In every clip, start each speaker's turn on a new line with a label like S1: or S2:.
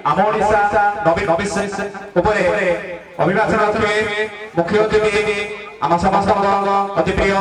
S1: आम ओडिशा नवीन भविष्य उपरे अभिभाषण रखिए मुख्य अतिथि आम समस्त अति प्रिय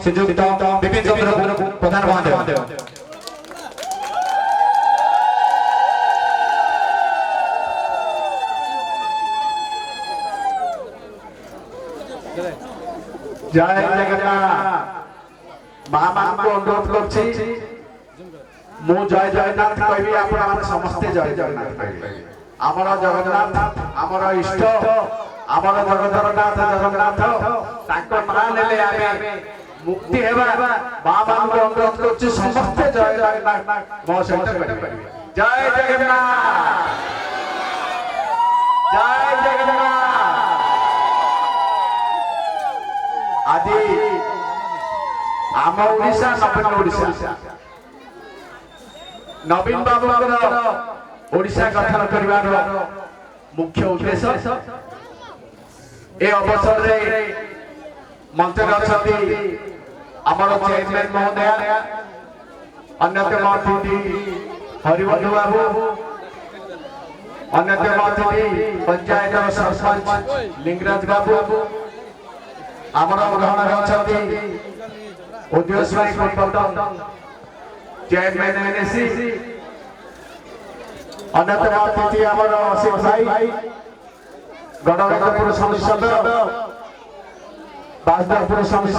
S1: श्रीजुक्त विपिन चंद्र प्रधान महोदय। जय जगन्नाथ माँ मान को अनुरोध करछि मु जय जगन्नाथ कहबी आपण माने समस्त जय जगन्नाथ कहबी हमर जगन्नाथ हमर इष्ट हमर जगतरनाथ जगन्नाथ ताको नाम लेले आमे मुक्ति हेबा माँ मान को अनुरोध करछि समस्त जय जगन्नाथ मो सहित कहबी जय जगन्नाथ जय जगन्नाथ। आदि आम ओडिशा नवीन ओडिशा नवीन बाबू ओडिशा गठन करिवार मुख्य उद्देश्य ए अवसर रे मंच अछती आमर चेयरमैन महोदय अन्यतम अतिथि हरिबंधु बाबू अन्यतम अतिथि पंचायत सरपंच लिंगराज बाबू आमर ग्रहण होती उद्योगश्वरी कोटपटन चेयरमैन एनएससी अन्यतम अतिथि आमर असित भाई गणराज्यपुर समिति बासदेवपुर समिति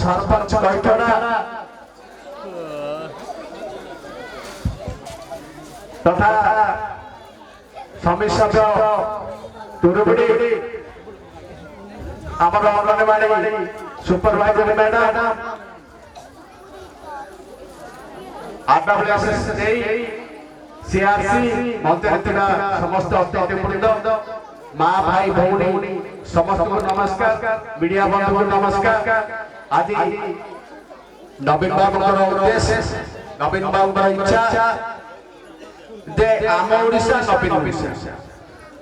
S1: सरपंच कैठड़ा तथा समिति तुरुबुड़ी आमर anganwadi supervisor madam RWS CRC मंत्री समस्त अतिथिवृंद माँ भाई भौणी समस्त को नमस्कार मीडिया बंधु को नमस्कार। आज नवीन बाबू उद्देश्य नवीन बाबू इच्छा दे आम ओडिशा नवीन ओडिशा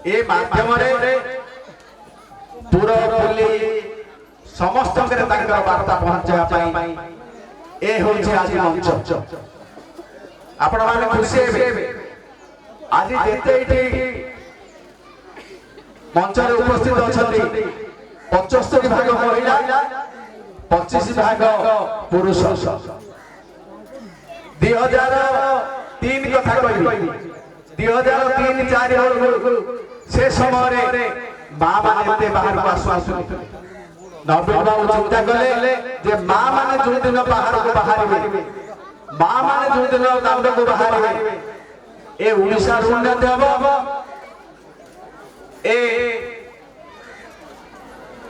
S1: ए माध्यम पूरा समस्त वार्ता पहुंचा ए होछि आज मंच आपण माने खुशी हेबे आज जेते मंच रे उपस्थित अछथि 75 भाग महिला 25 भाग पुरुष 2003 कथा कहबी 2003-4 से समय माँ माने बाहर को आसु नवीन बाबू चिंता कले जे माँ माने जो दिन बाहर को बाहर माँ माने जो दिन दांड को बाहर ए ओडिशा उन्नति हबो ए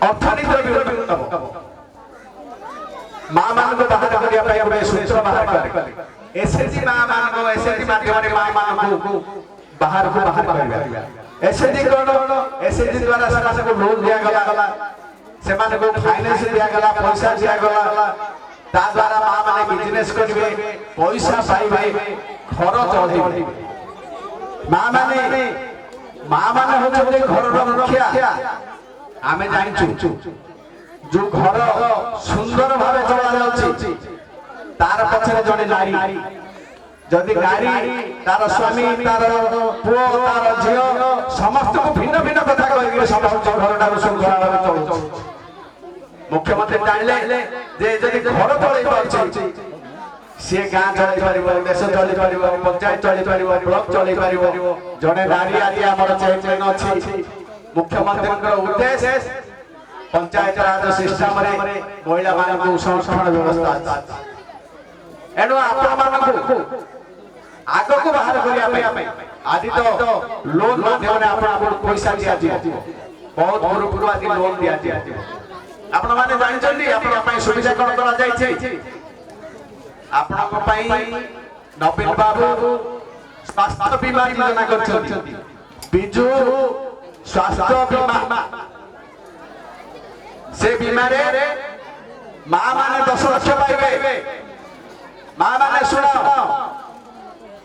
S1: अर्थनीति विकास हबो माँ मान को बाहर करिया पाए गोटे सूत्र बाहर करे एसएसजी माँ मान को एसएसजी माध्यम रे माँ मान को बाहर करिया एसएसजी कोन एसएसजी द्वारा सरकार को लोन दिया गला से माने को फाइनेंस दिया गला पैसा दिया गला ता द्वारा मां माने बिजनेस करिवे पैसा पाइबे घर चलैबे मां माने होते घर रक्षा आमे जानिछु जो घर सुंदर भावे चला जाउछि तार पछरे जने नारी जदि नारी तार स्वामी तार पुओ तार झियो समस्त को भिन्न भिन्न कथा कहि समस्त घरटा सुंदर भावे चलुछि मुख्यमंत्री जानले जे जदि घर चलै पाछि से गां चलै परिबो देश चलै परिबो पंचायत चलै परिबो ब्लॉक चलै परिबो जने नारी आदि हमर चेयरमैन अछि मुख्यमंत्री को उद्देश्य पंचायत राज सिस्टम रे महिला मान को संरक्षण व्यवस्था अछि एनो आपण मान को आगो को बाहर करिया पे आदि तो लोन माध्यम रे आपण पैसा दिया दियो बहुत ग्रुप को आदि लोन दिया दियो आपण माने जानि चली आपण पई सुविधा कोन करा जाय छै आपण को पई नवीन बाबू स्वास्थ्य बीमा योजना करछथि बिजु स्वास्थ्य बीमा से बीमा रे मां माने 10 लाख पाइबे मां माने सुनो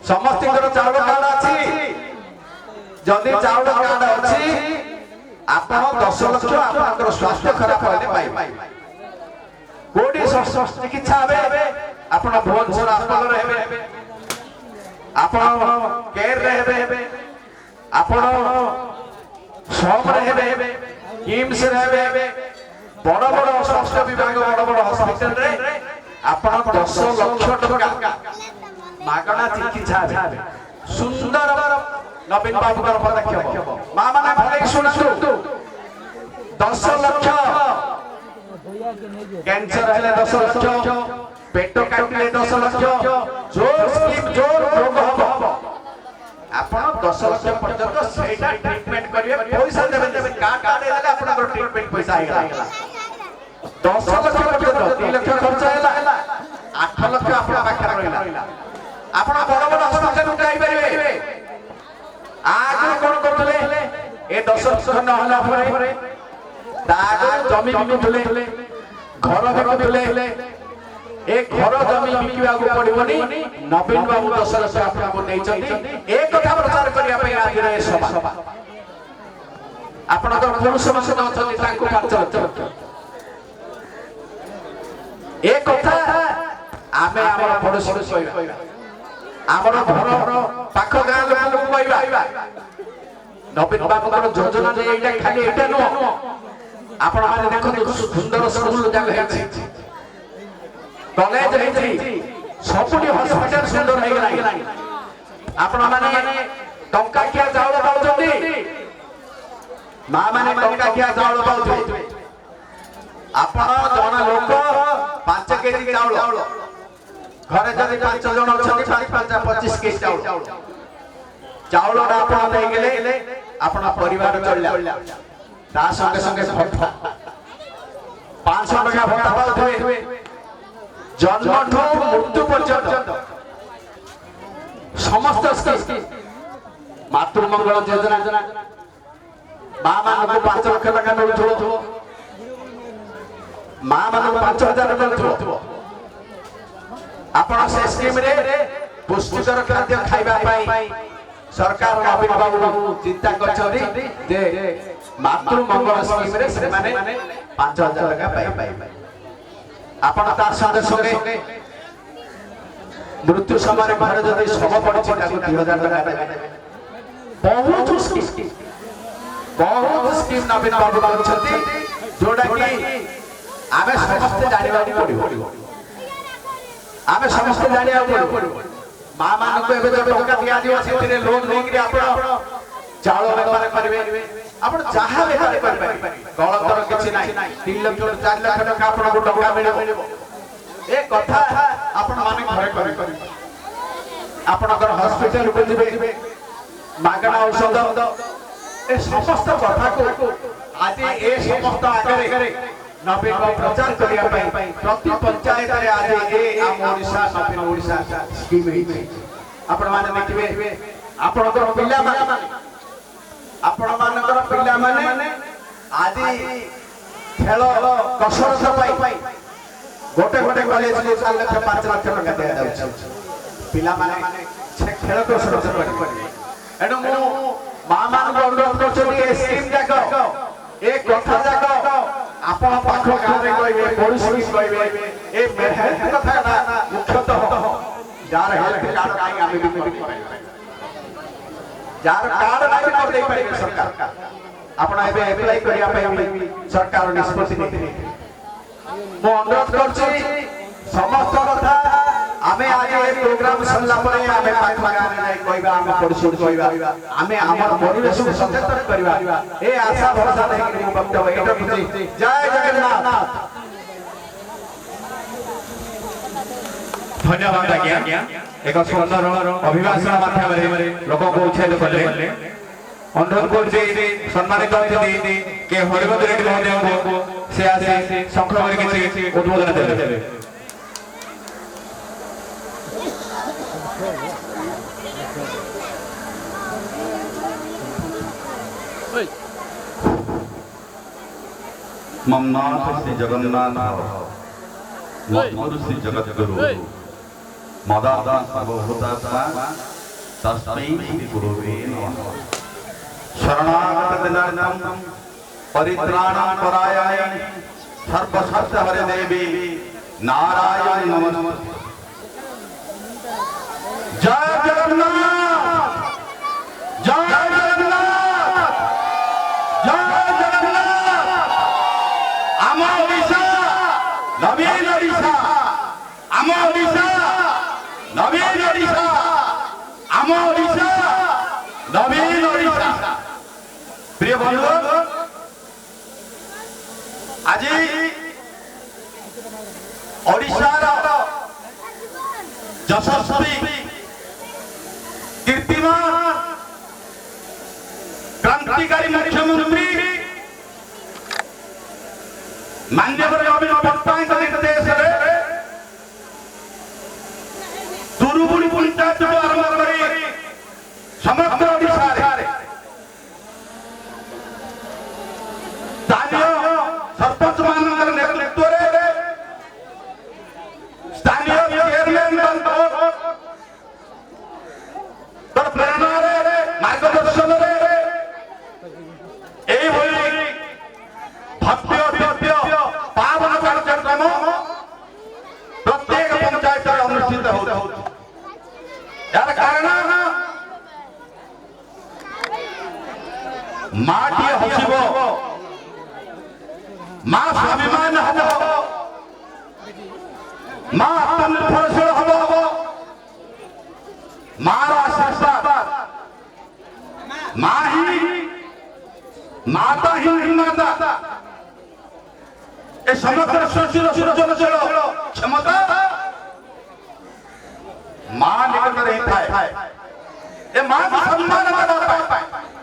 S1: समस्त चाउल कार्ड अछि जदि चाउल कार्ड अछि आपण 10 लाख आपनकर स्वास्थ्य खराब होले पाइबे कोडी चिकित्सा हेबे आपण भुवनेश्वर अस्पताल हेबे आपण केयर रे हेबे आपण सोम हेबे किम्स हेबे बड़ बड़ स्वास्थ्य विभाग बड़ बड़ हॉस्पिटल रे आपण 10 लाख टका मागणा चिकित्सा हेबे सुंदर नवीन बाबू पदक्षेप मां माने भले सुनतु 10 लाख कैंसर हेले 10 लाख पेट काटिले 10 लाख जोर स्कीम जोर रोग हबो आपण 10 लाख पर्यंत सेटा ट्रीटमेंट करिवे पैसा देबे कार्ड देले आपण ट्रीटमेंट पैसा आइला 10 लाख पर्यंत 3 लाख खर्च हैला 8 लाख आपण पाखर रहिला आपण बड़ बड़ हॉस्पिटल उठाई परिवे आज कोन करथले ए 10 लाख न होला परे तागर जमी बिकुथले घर बिकुथले एक घर जमी बिकिबा को पड़िबनी नवीन बाबू 10 लाख आपको देइछथि एक कथा प्रचार करिया पई आज रे सभा आपण तो पुरुष मसे नछथि तांको 5 लाख एक कथा आमे हमर पड़ोसी कहबा हमर घर पाख गां लोक कहबा नवीन बाबू योजना जे एटा खाली एटा न आपण माने देखो सुंदर स्कूल जाग हेछि कॉलेज हेछि सबुडी हॉस्पिटल सुंदर हे गेलानी आपण माने टंका किया चावल पाउछथि मां माने टंका किया चावल पाउछथि आपण जण लोक 5 केजी चावल घरे जदि 5 जण अछथि 5 25 केजी चावल चावल आपण दे गेले आपण परिवार चलला ता संगे संगे भत्ता 500 टका भत्ता पाउथवे जन्म ठो मृत्यु पर्यंत समस्त स्कीम मातृ मंगल योजना मां मान को 5 लाख टका मिलथो मां मान को 5000 मिलथो आपण से स्कीम रे पुष्टिकर खाद्य खाइबा पई सरकार नवीन बाबू चिंता करछथि जे मातृ मंगल स्कीम रे से माने 5000 टका पाई आपण ता संगे संगे मृत्यु समय घर जदि सब पड़छि ताको 2000 टका देबे बहुत स्कीम नवीन बाबू करछथि जोडा कि आमे समस्त जानिबा पड़िबो आमे समस्त जानिबा पड़िबो मां मान को एबे टका दिया दियो सेतिरे लोन लेकरी आपण चावल व्यापार करिवे आपण जहा व्यापार करि गलतर किछि नाही 3 लाख 4 लाख टका आपण को टका मिलिबो ए कथा आपण माने घरे करि आपनकर हॉस्पिटल को जिबे मागणा औषध ए समस्त कथा को आज ए समस्त आगे नवीन बाबू प्रचार करिया पई प्रति पंचायत रे आज ए आम ओडिसा नवीन ओडिसा स्कीम हे आपण माने देखिबे आपनकर पिला माने आपण मानकर पिला माने आज खेल कसरत पाई गोटे गोटे कॉलेज में 4 लाख 5 लाख टका दिया जाउछ पिला माने खेल कसरत करि एनो मो मां मान को अनुरोध करछथि ए स्कीम जाको एक कथा जाको आपण पाख गां रे कहबे पड़ोसी कहबे ए हेल्थ कथा ना मुख्यतः जार हेल्थ कार्ड काई आमे भी करे जार कार्ड नाही कर दे पाइबे सरकार आपण एबे अप्लाई करिया पई सरकार निष्पत्ति नेति मो अनुरोध करछि समस्त कथा आमे आज ए प्रोग्राम सल्ला परे आमे पाख गां रे कहबा आमे पड़ोसी कहबा आमे हमर परिवेश को सचेतन करबा ए आशा भरोसा नै वक्तव्य एटा बुझी जय जगन्नाथ
S2: धन्यवाद आज्ञा एक सुंदर अभिभाषण माध्यम लोक को उत्साहित कले अनुरोध करछि सम्मानित अतिथि के हरिवंत रेड्डी महोदय को से आसी संक्षेप में किछि उद्बोधन देबे
S3: ममनाथ श्री जगन्नाथ मधुर श्री जगद्गुरु मदादा सर्वभूतात्मा तस्मै श्री गुरुवे नमः शरणागत दिनार्दम परित्राणं परायण सर्वसत्य हरे देवी नारायण नमस्ते जय जगन्नाथ जय जगन्नाथ ओडिशा नवीन ओडिशा प्रिय बंधु आज ओडिशार यशस्वी कीर्तिमान क्रांतिकारी मुख्यमंत्री माननीय नवीन पट्टनायक निर्देश दुरुबुड़ी पंचायत आरंभ कर समग्र ओडिशा स्थानीय सरपंच मान नेतृत्व स्थानीय चेयरमैन प्रेरणा मार्गदर्शन भव्य दिव्य पावन कार्यक्रम प्रत्येक पंचायत अनुष्ठित होता यार कारण माटी हसिब माँ स्वाभिमान हम माँ आत्मनिर्भरशील हम माँ आशीर्वाद माँ ही माता ही माता ए समग्र सृष्टिर सृजनशील क्षमता माँ निकट रही था ए माँ को सम्मान देवा